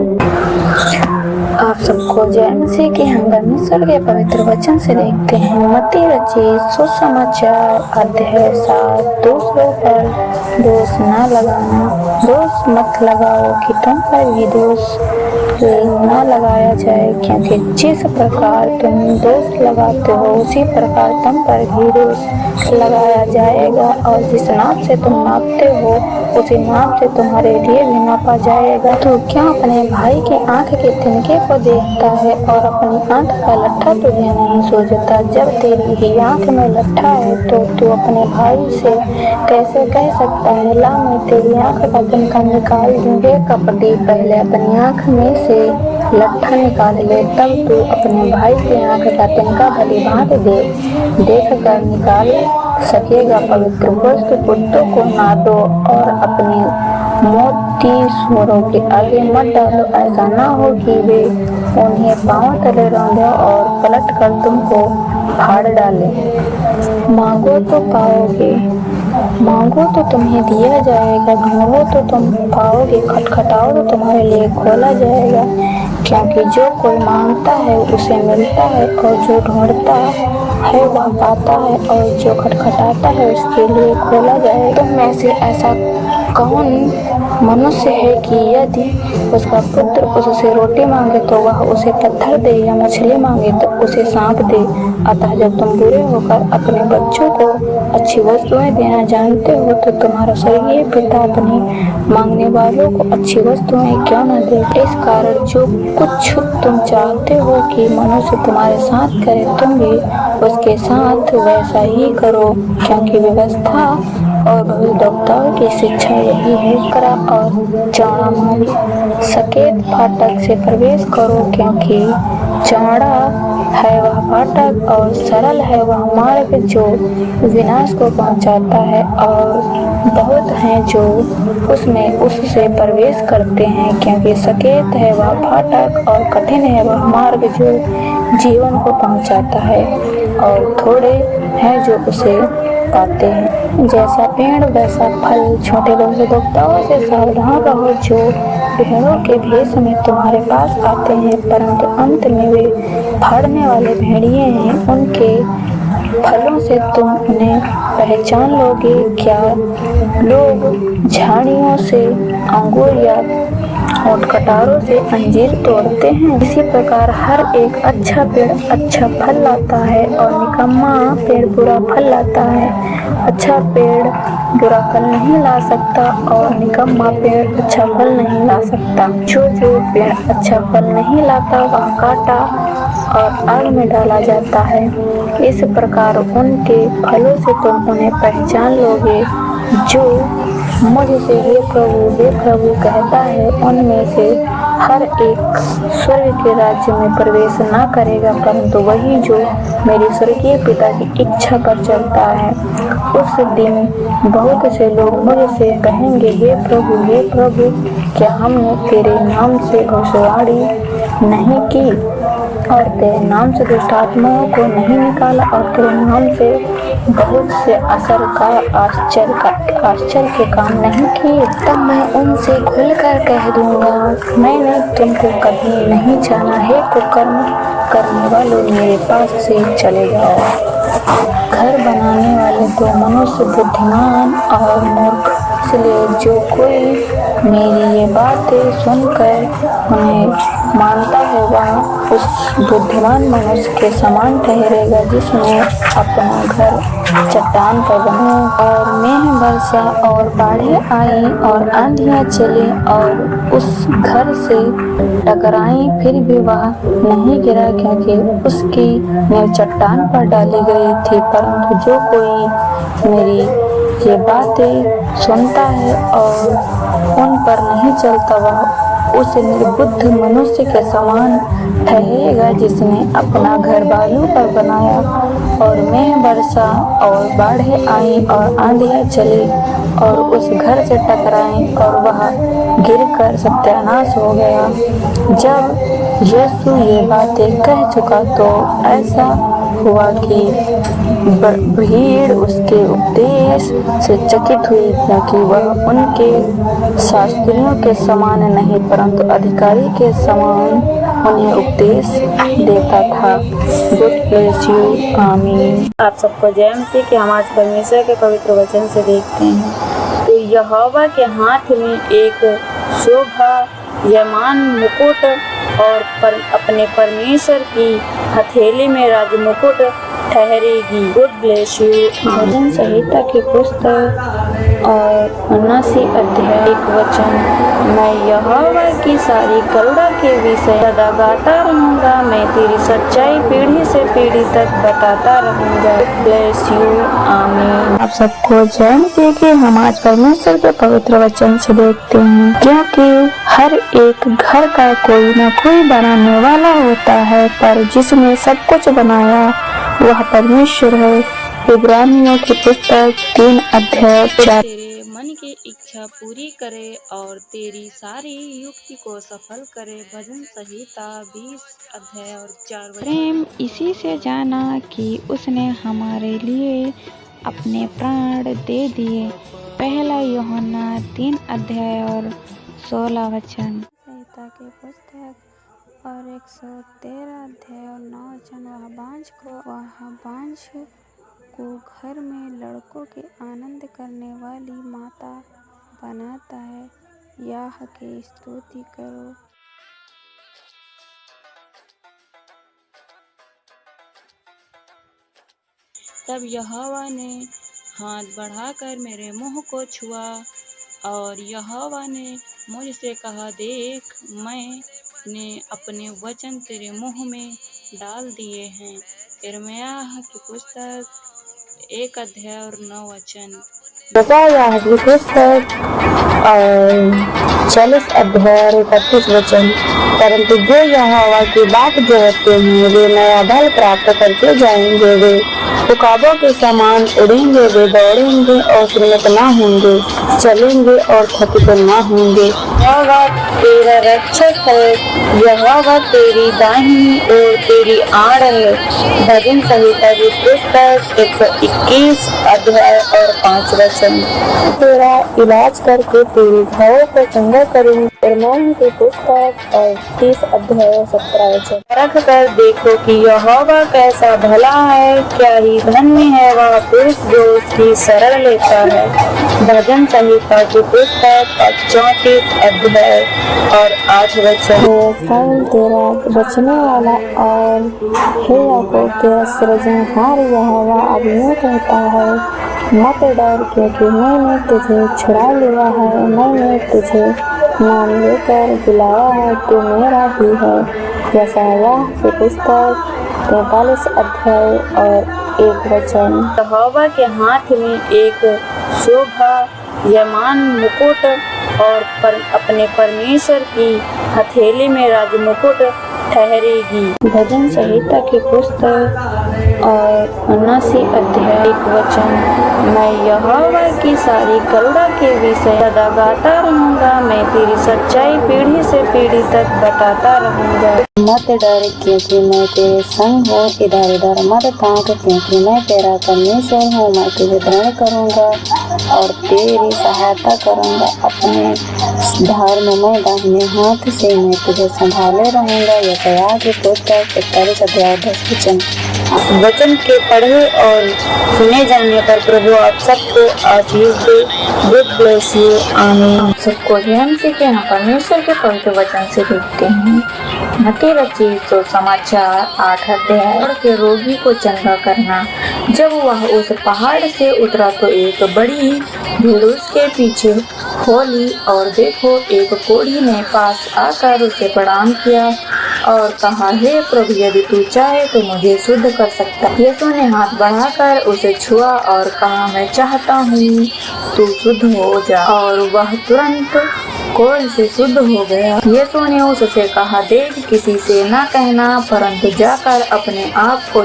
आप सबको जय मसीह की हम परमेश्वर के पवित्र वचन से देखते हैं। मत्ती रचित सुसमाचार अध्याय 7। दूसरों पर दोष न लगाना। दोष मत लगाओ कि तुम पर भी दोष न लगाया जाए, क्योंकि जिस प्रकार तुम दोष लगाते हो उसी प्रकार तुम पर भी दोष लगाया जाएगा, और जिस नाप से तुम नापते हो उसी नाप से तुम्हारे लिए भी नापा जाएगा। तो क्या अपने भाई की आंख के तिनके को देखता है और अपनी आंख का लट्ठा तुझे नहीं सूझता? जब तेरी ही आंख में लट्ठा है तो तू अपने भाई से कैसे कह सकता है, ला मैं तेरी आंख का तिनका निकाल दूंगा? कपटी, पहले अपनी आंख में से लट्ठा निकाल ले, तब तू अपने भाई की आंख का तिनका भली भांति देख कर निकाल सकेगा। पवित्र वस्तु कुत्तों को ना दो और अपनी मोटी सूअरों के आगे मत डालो, ऐसा ना हो कि वे उन्हें पांव तले रौंदे और पलट कर तुमको फाड़ डाले। मांगो तो पाओगे, मांगो तो तुम्हें दिया जाएगा, ढूंढो तो तुम पाओगे, खटखटाओ तो तुम्हारे लिए खोला जाएगा। क्योंकि जो कोई मांगता है उसे मिलता है, और जो ढूंढता है वह पाता है, और जो खटखटाता है उसके लिए खोला जाए। तुम में से ऐसा कौन मनुष्य है कि यदि उसका पुत्र उससे रोटी मांगे तो वह उसे पत्थर दे, या मछली मांगे तो उसे सांप दे? अतः जब तुम बुरे होकर अपने बच्चों को अच्छी वस्तुएं देना जानते हो, तो तुम्हारा स्वर्गीय पिता अपने मांगने वालों को अच्छी वस्तुएं क्यों न दे। इस कारण जो कुछ तुम चाहते हो कि मनुष्य तुम्हारे साथ करे, तुम भी उसके साथ वैसा ही करो, क्योंकि व्यवस्था और भविष्यद्वक्ताओं की शिक्षा यही है। करा और चौड़ा मार्ग सकेत फाटक से प्रवेश करो, क्योंकि चौड़ा है वह फाटक और सरल है वह मार्ग जो विनाश को पहुंचाता है, और बहुत हैं जो उससे प्रवेश करते हैं। क्योंकि सकेत है वह फाटक और कठिन है वह मार्ग जो जीवन को पहुंचाता है, और थोड़े हैं जो उसे पाते हैं। जैसा पेड़ वैसा फल। छोटे भविष्यद्वक्ताओं से सावधान रहो, जो भेड़ों के भेष में तुम्हारे पास आते हैं, परंतु अंत में वे फाड़ने वाले भेड़िए हैं। उनके फलों से तुम उन्हें पहचान लोगे। क्या लोग झाड़ियों से अंगूर या और कटारों से अंजीर तोड़ते हैं? इसी प्रकार हर एक अच्छा पेड़ अच्छा फल लाता है, और निकम्मा पेड़ बुरा फल लाता है। अच्छा पेड़ बुरा फल नहीं ला सकता, और निकम्मा पेड़ अच्छा फल नहीं ला सकता। जो पेड़ अच्छा फल नहीं लाता वह काटा और आग में डाला जाता है। इस प्रकार उनके फलों से तुम उन्हें पहचान लोगे। जो मुझसे हे प्रभु कहता है, उनमें से हर एक स्वर्ग के राज्य में प्रवेश ना करेगा, परंतु वही जो मेरे स्वर्गीय पिता की इच्छा पर चलता है। उस दिन बहुत से लोग मुझसे कहेंगे, हे प्रभु, क्या हमने तेरे नाम से भविष्यवाणी नहीं की, और तेरे नाम से दुष्ट आत्माओं को नहीं निकाला, और तेरे नाम से बहुत से आश्चर्य के काम नहीं किए? तब मैं उनसे खुलकर कह दूंगा, मैंने तुमको कभी नहीं जाना है, कुकर्म करने वालों मेरे पास से चले जाओ। घर बनाने वाले दो मनुष्य बुद्धिमान और मूर्ख। इसलिए जो कोई मेरी ये बातें सुनकर उन्हें मानता है वह उस बुद्धिमान मनुष्य के समान ठहरेगा, जिसने अपना घर चट्टान पर बनाया। और मेघ बरसा और बाढ़ें आई और आंधियां चली और उस घर से टकराई, फिर भी वह नहीं गिरा, क्योंकि उसकी नींव चट्टान पर डाली गई थी। परंतु जो कोई मेरी ये बातें सुनता है और उन पर नहीं चलता, वह उस निर्बुद्ध मनुष्य के समान ठहरेगा, जिसने अपना घर बालू पर बनाया। और मेघ बरसा और बाढ़ें आई और आंधियां चली और उस घर से टकराई, और वह गिरकर सत्यानाश हो गया। जब यीशु ये बातें कह चुका तो ऐसा हुआ कि भीड़ उसके उपदेश से चकित हुई, क्योंकि वह उनके शास्त्रियों के समान नहीं परंतु अधिकारी के समान उन्हें उपदेश देता था। गुड ब्लेस यू, आमीन। आप सबको जय मसीह के। हम आज परमेश्वर के पवित्र वचन से देखते हैं। तो यहोवा के हाथ में एक शोभायमान मुकुट और अपने परमेश्वर की हथेली में राजमुकुट ठहरेगी। God bless you. भजन संहिता की पुस्तक और 79 अध्याय 1 वचन। मैं यहोवा की सारी करुणा के विषय सदा गाता रहूंगा, मैं तेरी सच्चाई पीढ़ी से पीढ़ी तक बताता रहूंगा। गुड ब्लेस यू, आमीन। आप सबको जय मसीह की। हम आज परमेश्वर के पवित्र वचन से देखते हैं, क्योंकि हर एक घर का कोई न कोई बनाने वाला होता है, पर जिसने सब कुछ बनाया वह परमेश्वर है। इब्रानियों की पुस्तक 3 अध्याय 4। तेरे मन की इच्छा पूरी करे और तेरी सारी युक्ति को सफल करे। भजन संहिता 20 अध्याय और 4 वचन। प्रेम इसी से जाना कि उसने हमारे लिए अपने प्राण दे दिए। पहला यूहन्ना 3 अध्याय और 16 वचन। संहिता की पुस्तक और 113 अध्याय और 9 वचन। वह बांझ को घर में लड़कों के आनंद करने वाली माता बनाता है। याह की स्तुति करो। तब यहोवा ने हाथ बढ़ाकर मेरे मुंह को छुआ और यहोवा ने मुझसे कहा, देख, मैंने अपने वचन तेरे मुंह में डाल दिए हैं। यिर्मयाह की पुस्तक 1 अध्याय और 9 वचन। यशायाह की पुस्तक और 40 अध्याय और 31 वचन। परंतु जो यहोवा की बात जोहते हैं वे नया बल प्राप्त करके जाएंगे, वे उकाबों के समान उड़ेंगे, वे दौड़ेंगे और श्रीमत न होंगे, चलेंगे और थकित न होंगे। यहोवा तेरा रक्षक है, यहोवा तेरी दाहिनी और तेरी आड़ है। भजन संहिता की पुस्तक 121 अध्याय और 5 वचन। तेरा इलाज करके तेरे घावों को चंगा करूंगी। यिर्मयाह की पुस्तक और 30 अध्याय और 17 वचन। परख कर देखो कि यहोवा कैसा भला है, क्या ही धन्य है वह पुरुष जो उसकी शरण लेता है। भजन संहिता की पुस्तक 34 अध्याय और 8 वचन। इस्राएल तेरा बचने वाला और हे याकूब तेरा सृजनहार यहोवा अब यूं कहता है, मत डर, क्योंकि मैंने तुझे छुड़ा लिया है, मैंने तुझे नाम लेकर बुलाया है, तू मेरा ही है। यशायाह की पुस्तक 43 अध्याय और 1 वचन। यहोवा के हाथ में एक शोभायमान मुकुट और अपने परमेश्वर की हथेली में राजमुकुट ठहरेगी। भजन संहिता की पुस्तक और 79 अध्याय 1 वचन। मैं यहोवा की सारी करुणा के विषय सदा गाता रहूंगा, मैं तेरी सच्चाई पीढ़ी से पीढ़ी तक बताता रहूंगा। मत डर, क्योंकि मैं तेरे संग हूँ, इधर उधर मत ताक, क्योंकि मैं तेरा परमेश्वर हूँ। मैं तुझे दृढ़ करूंगा और तेरी सहायता करूंगा, अपने धर्ममय दाहिने हाथ से मैं तुझे संभाले रहूंगा। यशायाह की पुस्तक 41 अध्याय 10 वचन। वचन के पढ़े और सुने जाने पर प्रभु आप सबको आशीष दे। गुड ब्लेस यू, आमीन। सबको ध्यान से कि हम परमेश्वर के पवित्र वचन से देखते हैं। मत्ती रचित सुसमाचार 8 अध्याय के रोगी को चंगा करना। जब वह उस पहाड़ से उतरा तो एक बड़ी भीड़ उसके पीछे हो ली, और देखो, एक कोढ़ी ने पास आकर उसे प्रणाम किया और कहा, हे प्रभु, यदि तू चाहे तो मुझे शुद्ध कर सकता है। यीशु ने हाथ बढ़ाकर उसे छुआ और कहा, मैं चाहता हूँ, तू शुद्ध हो जा। और वह तुरंत कोढ़ से शुद्ध हो गया। यीशु ने उससे कहा, देख, किसी से न कहना, परंतु जाकर अपने आप को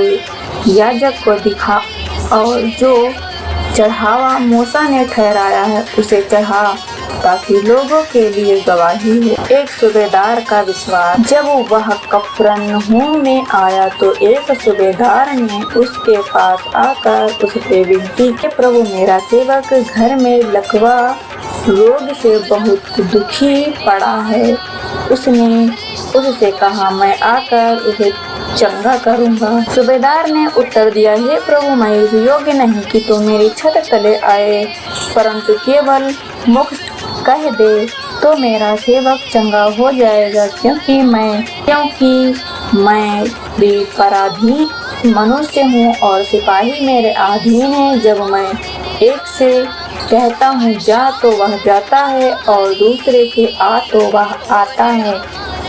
याजक को दिखा और जो चढ़ावा मूसा ने ठहराया है उसे चढ़ा। ताकि लोगों के लिए गवाही हो। एक सूबेदार का विश्वास। जब वह कफरनहूम में आया तो एक सूबेदार ने उसके पास आकर उससे विनती की, प्रभु मेरा सेवक घर में लकवा रोग से बहुत दुखी पड़ा है। उसने उससे कहा, मैं आकर उसे चंगा करूंगा। सूबेदार ने उत्तर दिया, हे प्रभु, मैं इस योग्य नहीं कि तू मेरी छत तले आए, परंतु केवल मुख कह दे तो मेरा सेवक चंगा हो जाएगा, क्योंकि मैं भी पराधीन मनुष्य हूँ और सिपाही मेरे अधीन है। जब मैं एक से कहता हूँ जा तो वह जाता है और दूसरे से आ तो वह आता है,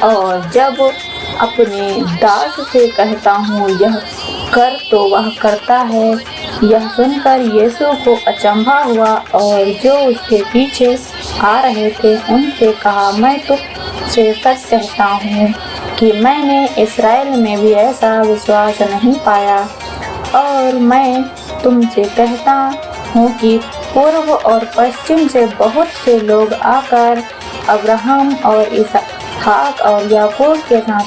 और जब अपने दास से कहता हूँ यह कर तो वह करता है। यह सुनकर यीशु को अचंभा हुआ और जो उसके पीछे आ रहे थे उनसे कहा, मैं तुझसे सच कहता हूँ कि मैंने इस्राएल में भी ऐसा विश्वास नहीं पाया। और मैं तुमसे कहता हूँ कि पूर्व और पश्चिम से बहुत से लोग आकर अब्राहम और इसहाक और याकूब के साथ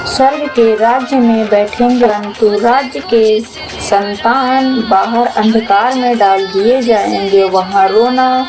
स्वर्ग के राज्य में बैठेंगे, परंतु राज्य के संतान बाहर अंधकार में डाल दिए जाएंगे, वहाँ रोना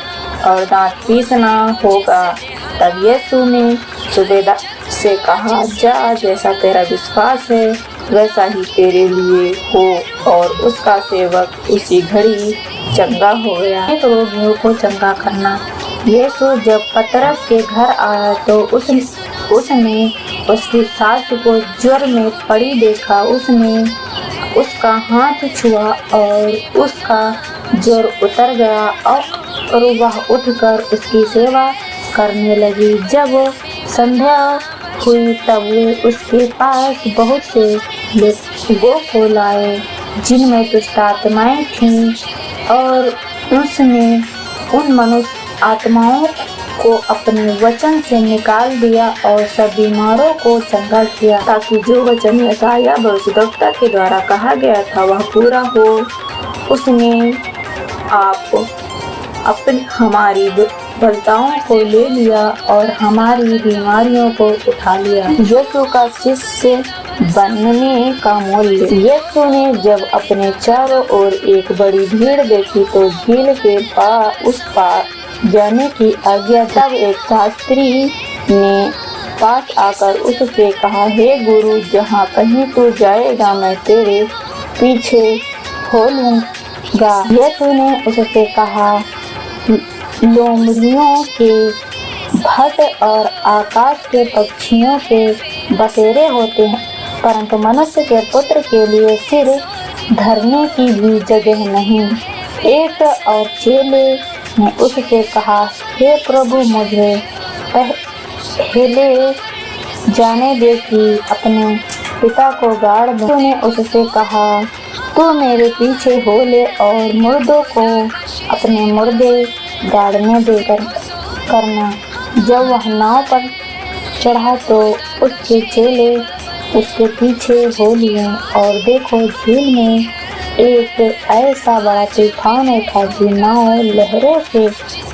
और दांत पीसना होगा। तब यीशु ने सूबेदार से कहा, जा, जैसा तेरा विश्वास है वैसा ही तेरे लिए हो। और उसका सेवक उसी घड़ी चंगा हो गया। एक रोगियों को चंगा करना। यीशु जब पतरस के घर आया तो उसने उसकी सास को ज्वर में पड़ी देखा। उसने उसका हाथ छुआ और उसका ज्वर उतर गया और वह उठकर उसकी सेवा करने लगी। जब संध्या हुई तब वे उसके पास बहुत से लोगों को लाए जिनमें दुष्ट आत्माएं थीं, और उसने उन मनुष्य आत्माओं को अपने वचन से निकाल दिया और सब बीमारों को चंगा किया, ताकि जो वचन यशायाह भविष्यद्वक्ता के द्वारा कहा गया था वह पूरा हो। उसने हमारी बलताओं को ले लिया और हमारी बीमारियों को उठा लिया। यीशु का शिष्य बनने का मूल्य। यीशु ने जब अपने चारों ओर एक बड़ी भीड़ देखी तो झील के उस पार जाने की आज्ञा। तब एक शास्त्री ने पास आकर उससे कहा, हे गुरु, जहाँ कहीं तू जाएगा मैं तेरे पीछे हो लूँगा। यीशु ने उससे कहा, लोमड़ियों के भट और आकाश के पक्षियों के बसेरे होते हैं, परंतु मनुष्य के पुत्र के लिए सिर धरने की भी जगह नहीं। एक और चेले ने उससे कहा, हे प्रभु, मुझे पहले जाने दे कि अपने पिता को गाड़ दूं। उसने उससे कहा, तू मेरे पीछे हो ले और मुर्दों को अपने मुर्दे गाड़ने देकर करना। जब वह नाव पर चढ़ा तो उसके चेले उसके पीछे हो लिए, और देखो झील में एक ऐसा बड़ा तूफान उठा कि नाव लहरों से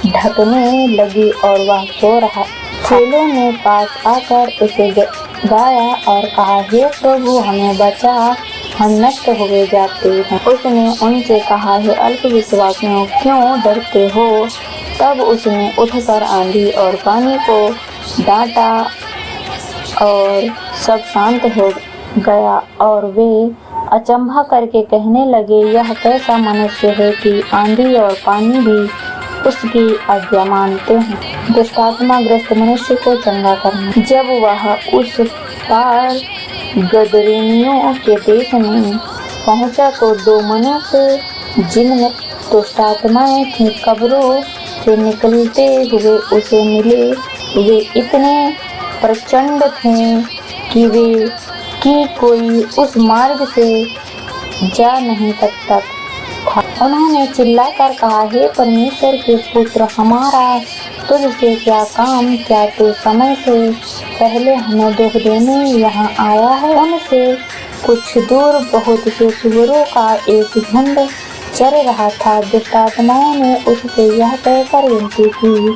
ढकने लगी और वह सो रहा। चेलों ने पास आकर उसे गाया और कहा, हे प्रभु, हमें बचा, हम नष्ट हुए जाते हैं। उसने उनसे कहा, हे अल्पविश्वासियों, क्यों डरते हो? तब उसने उठकर आंधी और पानी को डांटा और सब शांत हो गया, और वे अचंभा करके कहने लगे, यह कैसा मनुष्य है कि आंधी और पानी भी उसकी आज्ञा मानते हैं। दुष्टात्मा ग्रस्त मनुष्य को चंगा करना। जब वह उस पार गदरेनियों के देश में पहुंचा तो दो मनुष्य जिनमें दुष्टात्माएं थीं कब्रों से निकलते हुए उसे मिले। वे इतने प्रचंड थे कि कोई उस मार्ग से जा नहीं सकता था। उन्होंने चिल्लाकर कहा, हे परमेश्वर के पुत्र, हमारा तुझसे क्या काम? क्या तू समय से पहले हमें दुख देने यहाँ आया है? उनसे कुछ दूर बहुत से सूअरों का एक झुंड चल रहा था, दुष्ट आत्माओं ने उससे यह कहकर विनती की,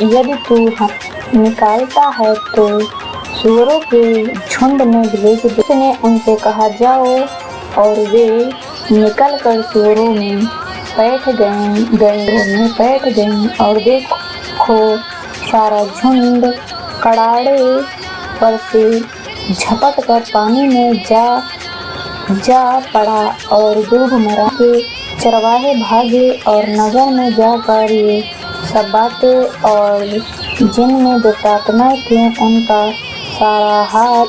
यदि तू निकालता है तो सूअरों के झुंड में भेज दे। उसने उनसे कहा, जाओ, और वे निकलकर सूअरों में बैठ गए और देखो सारा झुंड कड़ाड़े पर से झपट कर पानी में जा पड़ा और डूब मरा। के चरवाहे भागे और नगर में जाकर ये सब बातें और जिनमें दुष्टात्माएं थीं उनका सारा हाल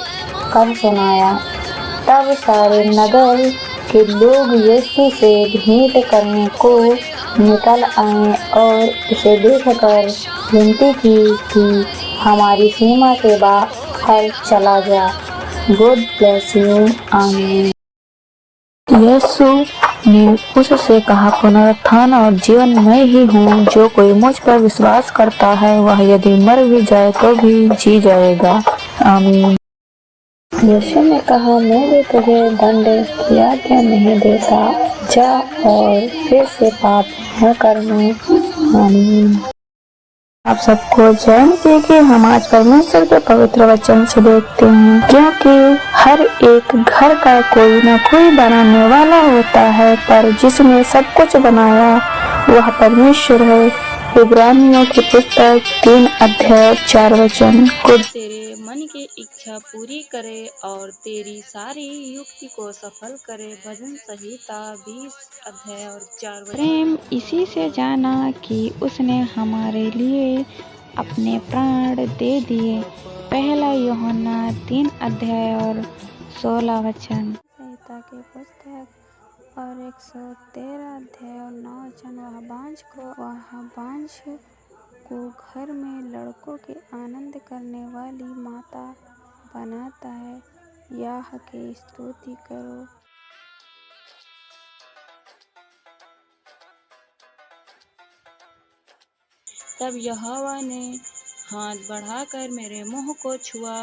कर सुनाया। तब सारे नगर के लोग यीशु से भेंट करने को निकल आए और उसे देखकर विनती की कि हमारी सीमा से बाहर चला जा। God bless you. आमीन। यीशु ने उससे कहा, पुनरुत्थान और जीवन मैं ही हूँ। जो कोई मुझ पर विश्वास करता है वह यदि मर भी जाए तो भी जी जाएगा। आमीन। यीशु ने कहा, मैं भी तुझे दंड की आज्ञा नहीं देता, जा और फिर से पाप न करना। आमीन। आप सबको जय मसीह की। हम आज परमेश्वर के पवित्र वचन से देखते हैं, क्योंकि हर एक घर का कोई न कोई बनाने वाला होता है, पर जिसने सब कुछ बनाया वह परमेश्वर है। इब्रानियों की पुस्तक 3:4 को तेरे मन की इच्छा पूरी करे और तेरी सारी युक्ति को सफल करे। भजन संहिता 20:4। प्रेम इसी से जाना कि उसने हमारे लिए अपने प्राण दे दिए। पहला यूहन्ना 3:16। संहिता की पुस्तक और 113:9। वह बांझ को घर में लड़कों के आनंद करने वाली माता बनाता है। याह की स्तुति करो। तब यहोवा ने हाथ बढ़ाकर मेरे मुंह को छुआ,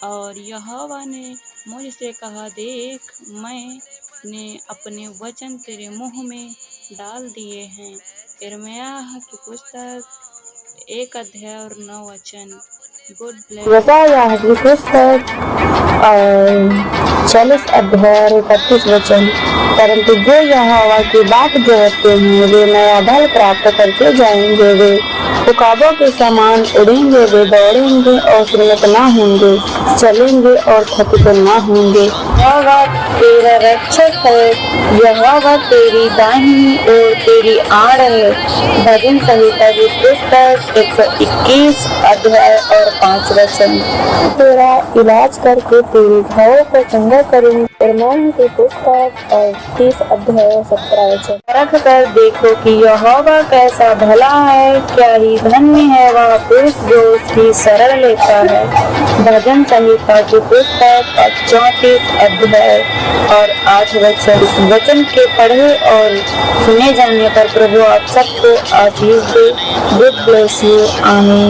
और यहोवा ने मुझसे कहा, देख, मैंने अपने वचन तेरे मुंह में डाल दिए हैं। यिर्मयाह की पुस्तक 1:9। Good bless. यशायाह की पुस्तक 40:31। परंतु जो यहोवा की बात जोहते हैं वे नया बल प्राप्त करके जाएंगे। वे उकाबों के समान उड़ेंगे, वे दौड़ेंगे और सुन्नत न होंगे, चलेंगे और थकित न होंगे। यहोवा तेरा रक्षक है, यहोवा तेरी दाहिनी और तेरी आड़ है। भजन संहिता की पुस्तक 121:5। तेरा इलाज करके तेरे घावों को चंगा करूँ। यिर्मयाह की पुस्तक 30:17। परख कर देखो कि यहोवा कैसा भला है, क्या ही धन्य है वह पुरुष जो उसकी शरण लेता है। भजन संहिता की पुस्तक 34:8। इस वचन के पढ़े और सुने जाने पर प्रभु आप सबको आशीष दे। God bless you. आमीन।